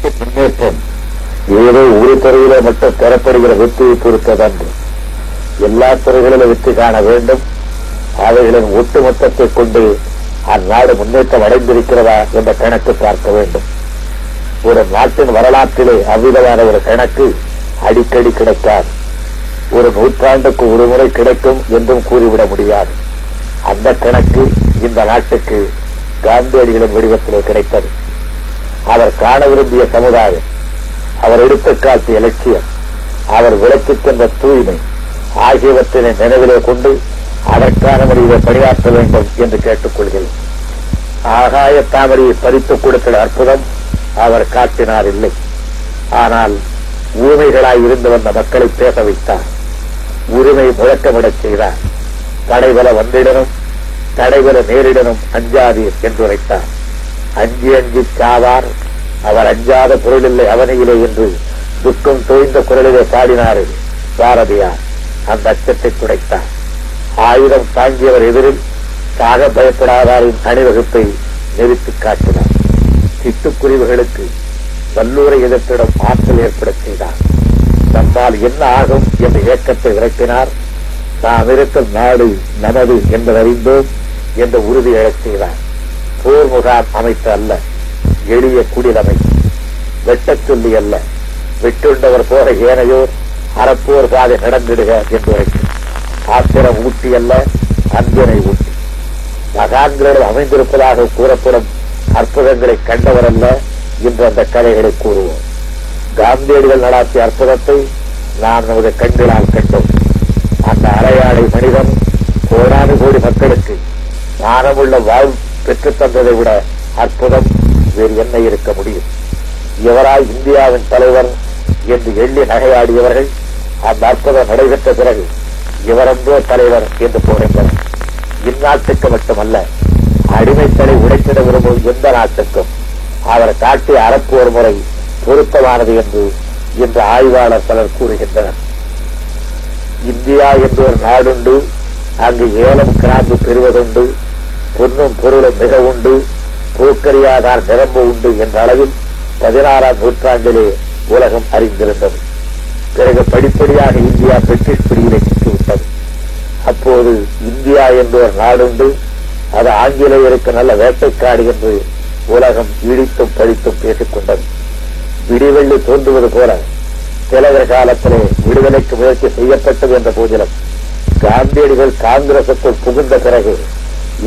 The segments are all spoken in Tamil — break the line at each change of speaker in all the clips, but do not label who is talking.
நாட்டின் முன்னேற்றம் ஏதோ ஒரு துறையிலே மட்டும் பெறப்படுகிற வெற்றியை பொறுத்ததன்று. எல்லா துறைகளிலும் வெற்றி காண வேண்டும். அவைகளின் ஒட்டுமொத்தத்தை கொண்டு அந்நாடு முன்னேற்றம் அடைந்திருக்கிறதா என்ற கணக்கு பார்க்க வேண்டும். ஒரு நாட்டின் வரலாற்றிலே அவ்விதமான ஒரு கணக்கு அடிக்கடி கிடைக்காது. ஒரு நூற்றாண்டுக்கு ஒரு முறை கிடைக்கும் என்றும் கூறிவிட முடியாது. அந்த கணக்கு இந்த நாட்டுக்கு காந்தியடிகளின் வடிவத்திலே கிடைத்தது. அவர் காண விரும்பிய சமுதாயம், அவர் எடுத்துக் காட்டிய இலட்சியம், அவர் விளக்கிச் சென்ற தூய்மை ஆகியவற்றினை நினைவிலே கொண்டு அதற்கான முறையிலே பணியாற்ற வேண்டும் என்று கேட்டுக் கொள்கிறேன். ஆகாய தாமரையை பறித்துக் கொடுக்கிற அற்புதம் அவர் காட்டினார் இல்லை. ஆனால் ஊமைகளாய் இருந்து வந்த மக்களை பேச வைத்தார். உரிமை முழக்கமிடச் செய்தார். தடைபல வந்திடனும் தடைபல நேரிடனும் அஞ்சாதீர் என்றுரைத்தார். அஞ்சி அஞ்சி சாவார் அவர் அஞ்சாத பொருளில்லை அவனையிலே என்று துக்கம் தோய்ந்த குரலிலே பாடினார் பாரதியார். அந்த அச்சத்தை துடைத்தார். ஆயுதம் தாங்கியவர் எதிரில் சாக பயப்படாதாரின் அணிவகுப்பை நிறுத்திக் காட்டினார். சிட்டுக்குருவிகளுக்கு வல்லூரை எதிர்த்திடம் ஆற்றல் ஏற்பட செய்தார். நம்மால் என்ன ஆகும் என்ற இயக்கத்தை விரட்டினார். நாம் இருக்கும் நாடு நமது என்பதறிந்தோம் என்ற உறுதி எழச் செய்தார். போர் முகாம் அமைத்து அல்ல, எளிய குடிலமை, வெட்டச் சொல்லி அல்ல, வெட்டுண்டவர் போற ஏனையோர் அறப்போர் பாதை நடந்திடுக என்று உரைக்கும். ஆத்திரம் ஊட்டி அல்ல, அன்பினை ஊட்டி. மகான்களிடம் அமைந்திருப்பதாக கூறப்படும் அற்புதங்களை கண்டவர் அல்ல இன்று அந்த கதைகளை கூறுவோம். காந்தியடிகள் நடாத்திய அற்புதத்தை நாம் நமது கண்களால் கண்டோம். அந்த அரையாடை மனிதன் கோடானு கோடி மக்களுக்கு ஞானமுள்ள வாழ்வு பெற்றுத் தந்ததை விட அற்புதம் வேறு என்ன இருக்க முடியும்? இவராய் இந்தியாவின் தலைவர் என்று எள்ளி நகையாடியவர்கள் அந்த அற்புதம் நடைபெற்ற பிறகு இவரன்றோ தலைவர் என்று போகின்றனர். இந்நாட்டுக்கு மட்டுமல்ல, அடிமைத்தலை உடைத்திட விரும்பும் எந்த நாட்டுக்கும் அவர் காட்டிய அறப்போர் முறை பொருத்தமானது என்று இன்று ஆய்வாளர் பலர் கூறுகின்றனர். இந்தியா என்று ஒரு நாடுண்டு, அங்கு ஏலம் கிராம்பு பெறுவதுண்டு, பொன்னும் பொருளும் மிக உண்டு, போக்கரியாதார் நிரம்ப உண்டு என்ற அளவில் 16ஆம் நூற்றாண்டிலே உலகம் அறிந்திருந்தது. பிறகு படிப்படியாக இந்தியா பிரிட்டிஷ் பிடியிலே சிக்கிவிட்டது. அப்போது இந்தியா என்று ஒரு நாடுண்டு, அது ஆங்கிலேயருக்கு நல்ல வேட்டைக்காடு என்று உலகம் இடித்தும் பழித்தும் பேசிக் கொண்டது. விடிவெள்ளி தோன்றுவது போல திலகர் காலத்திலே விடுதலைக்கு முயற்சி செய்யப்பட்டது என்ற போதிலும் காந்தியடிகள் காங்கிரசுக்குள் புகுந்த பிறகு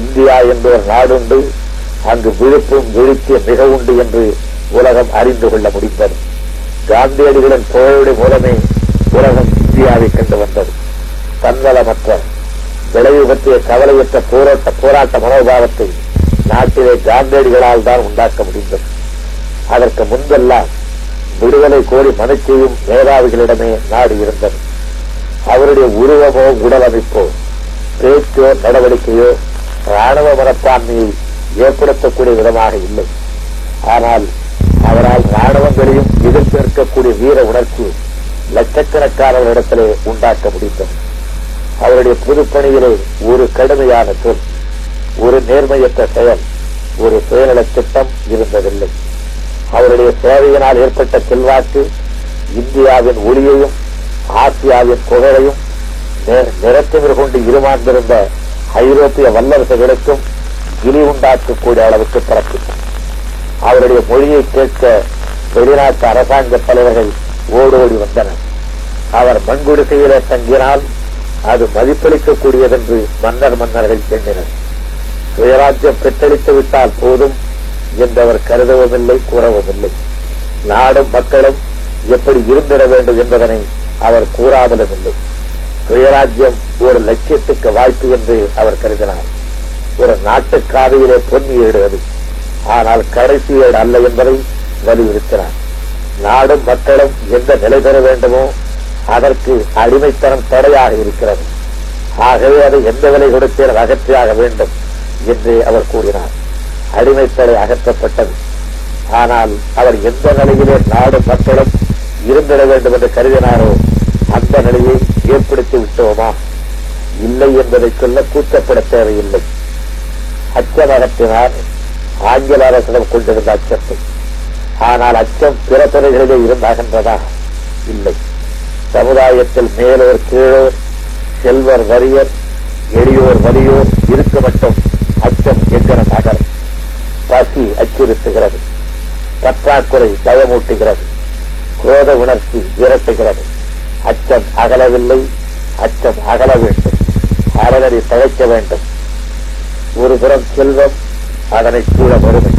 இந்தியா என்று ஒரு நாடுண்டு, அங்கு விழுப்பும் வீழ்ச்சிய மிக உண்டு என்று உலகம் அறிந்து கொள்ள முடிந்தது. காந்தியடிகளின் புகழுடைய மூலமே உலகம் இந்தியாவை கண்டு வந்தது. தன்னலமற்ற விளைவு பற்றிய கவலையற்ற போராட்ட மனோபாவத்தை நாட்டிலே காந்தியடிகளால் தான் உண்டாக்க முடிந்தது. அதற்கு முன்பெல்லாம் விடுதலை கோரி மனு செய்யும் மேதாவிகளிடமே நாடு இருந்தது. அவருடைய உருவமோ உடல் அமைப்போ பேச்சோ நடவடிக்கையோ ராணுவ மனப்பான்மையை ஏற்படுத்தக்கூடிய விதமாக இல்லை. ஆனால் அவரால் ராணுவங்களையும் எதிர்த்து நிற்கக்கூடிய வீர உணர்ச்சி லட்சக்கணக்கானவர்களிடத்திலே உண்டாக்க முடிந்தது. அவருடைய பொதுப்பணியிலே ஒரு கடுமையான சொல், ஒரு நேர்மையற்ற செயல், ஒரு சுயநல திட்டம் இருந்ததில்லை. அவருடைய சேவையினால் ஏற்பட்ட செல்வாக்கு இந்தியாவின் ஒளியையும் ஆசியாவின் புகழையும் நிறத்தினர் கொண்டு இருமாந்திருந்த ஐரோப்பிய வல்லரசுகளுக்கும் கிளி உண்டாக்கக்கூடிய அளவுக்கு பிறப்பித்தார். அவருடைய மொழியை கேட்க வெளிநாட்டு அரசாங்க தலைவர்கள் ஓடோடி வந்தனர். அவர் மண்குடிசையிலே தங்கினால் அது மதிப்பளிக்கக்கூடியதென்று மன்னர்கள் எண்ணினர். சுயராஜ்யம் பெற்றளித்து விட்டால் போதும் என்றவர் கருதவும் இல்லை, கூறவும் இல்லை. நாடும் மக்களும் எப்படி இருந்திட வேண்டும் என்பதனை அவர் கூறாமலும் இல்லை. சுயராஜ்யம் ஒரு லட்சியத்துக்கு வாய்ப்பு என்று அவர் கருதினார். ஒரு நாட்டு காதையிலே பொன்னி ஏடுவது, ஆனால் கடைசி ஏடு அல்ல என்பதை வலியுறுத்தினார். நாடும் மக்களும் எந்த நிலை பெற வேண்டுமோ அதற்கு அடிமைத்தனம் தடையாக இருக்கிறது. ஆகவே அதை எந்த விலை கொடுத்தேன் அகற்றியாக வேண்டும் என்று அவர் கூறினார். அடிமைத்தடை அகற்றப்பட்டது. ஆனால் அவர் எந்த நிலையிலே நாடு மக்களும் இருந்திட வேண்டும் என்று கருதினாரோ அந்த நிலையை ஏற்படுத்தி விட்டோமா? இல்லை என்பதை சொல்ல கூச்சப்பட தேவையில்லை. அச்சம் அகற்றினார். ஆங்கில அரசிடம் கொண்டிருந்த அச்சத்தை ஆனால் அச்சம் பிற துறைகளிலே இருந்தாகின்றதா? இல்லை. சமுதாயத்தில் மேலோர் கீழோர், செல்வர் வறியர், எளியோர் வலியோர் இருக்க மட்டும் அச்சம் என்கிற நகர். பசி அச்சுறுத்துகிறது, பற்றாக்குறை பயமூட்டுகிறது, குரோத உணர்ச்சி விரட்டுகிறது. அச்சம் அகலவில்லை, அச்சம் அகல வேண்டும், அறநெறி தழைக்க வேண்டும். ஒரு புறம் செல்வம், அதனை சூழ வறுமை.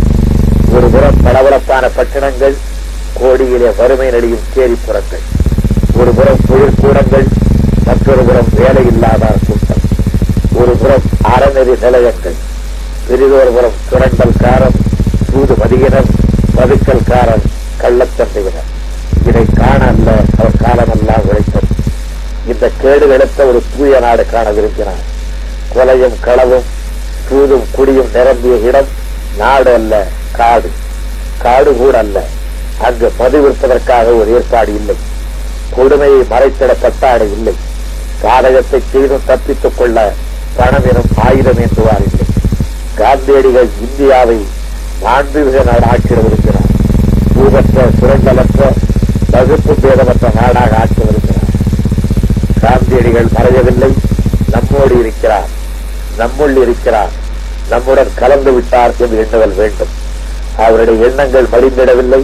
ஒரு புறம் பளபளப்பான பட்டணங்கள், கோடியிலே வறுமை நடியும் சேரிப்புறங்கள். ஒரு புறம் தொழிற்கூடங்கள், மற்றொரு புறம் வேலை இல்லாதார் கூட்டம். ஒரு புறம் அறநெறி நிலையங்கள், பெரிதோர் புறம் சுரண்டல்காரர், சூது மதியினர், பதுக்கல்காரர், கள்ளத்தந்தையினர். இதை காண அல்ல அவர் காலமெல்லாம் உழைத்தது. இந்த கேடு எடுத்த ஒரு தூய நாடு காண விரும்பினார். கொலையும் களவும் சூதும் குடியும் நிரம்பிய இடம் நாடு அல்ல, காடு. காடு கூட அல்ல. அங்கு மது விற்பதற்காக ஒரு ஏற்பாடு இல்லை. கொடுமையை மறைத்திட பட்டாடை இல்லை. காதகத்தை செய்தும் தப்பித்துக் கொள்ள பணம் எனும் ஆயுதம் என்றுவார் இல்லை. காந்தியடிகள் இந்தியாவை மாண்புமிகு நாடு ஆக்கிட விரும்பினார். பூவற்ற சுரங்கலற்ற வகுப்பு பேதமற்ற நாடாக ஆக்க விரும்பினார். காந்தியடிகள் மறையவில்லை, நம்மோடு இருக்கிறார், நம்முள் இருக்கிறார், நம்முடன் கலந்து விட்டார் என்று எண்ணுதல் வேண்டும். அவருடைய எண்ணங்கள் மடிந்திடவில்லை,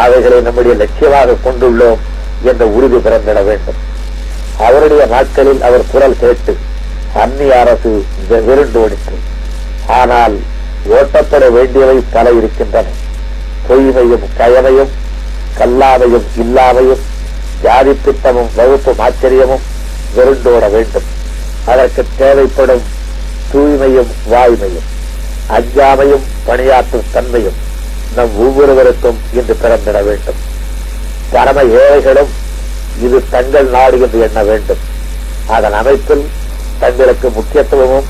அவைகளை நம்முடைய லட்சியமாக கொண்டுள்ளோம் என்ற உறுதி பிறந்திட வேண்டும். அவருடைய நாட்களில் அவர் குரல் கேட்டு அந்நிய அரசு விருண்டோடிற்று. ஆனால் ஓட்டப்பட வேண்டியவை பல இருக்கின்றன. பொய்மையும் கயமையும் கல்லாமையும் இல்லாமையும் ஜாதி திட்டமும் வகுப்பும் ஆச்சரியமும் விருண்டோட வேண்டும். அதற்கு தேவைப்படும் தூய்மையும் வாய்மையும் அஞ்சாமையும் பணியாற்றும் தன்மையும் நம் ஒவ்வொருவருக்கும் இன்று பிறந்திட வேண்டும். பரம ஏழைகளும் இது தங்கள் நாடு என்று எண்ண வேண்டும். அதன் அமைப்பில் தங்களுக்கு முக்கியத்துவமும்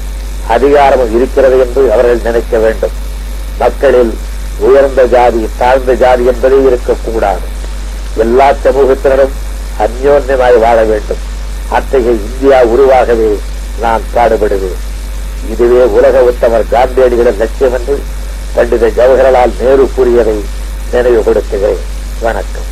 அதிகாரமும் இருக்கிறது என்று அவர்கள் நினைக்க வேண்டும். மக்களில் உயர்ந்த ஜாதி தாழ்ந்த ஜாதி என்பதே இருக்கக்கூடாது. எல்லா சமூகத்தினரும் அந்யோன்யமாய் வாழ வேண்டும். அத்தகைய இந்தியா உருவாகவே நான் பாடுபடுவேன். இதுவே உலக உத்தமர் காந்தியடிகளின் லட்சியம் என்று பண்டித ஜவஹர்லால் நேரு கூறியதை நினைவு கொடுக்கிறேன். வணக்கம்.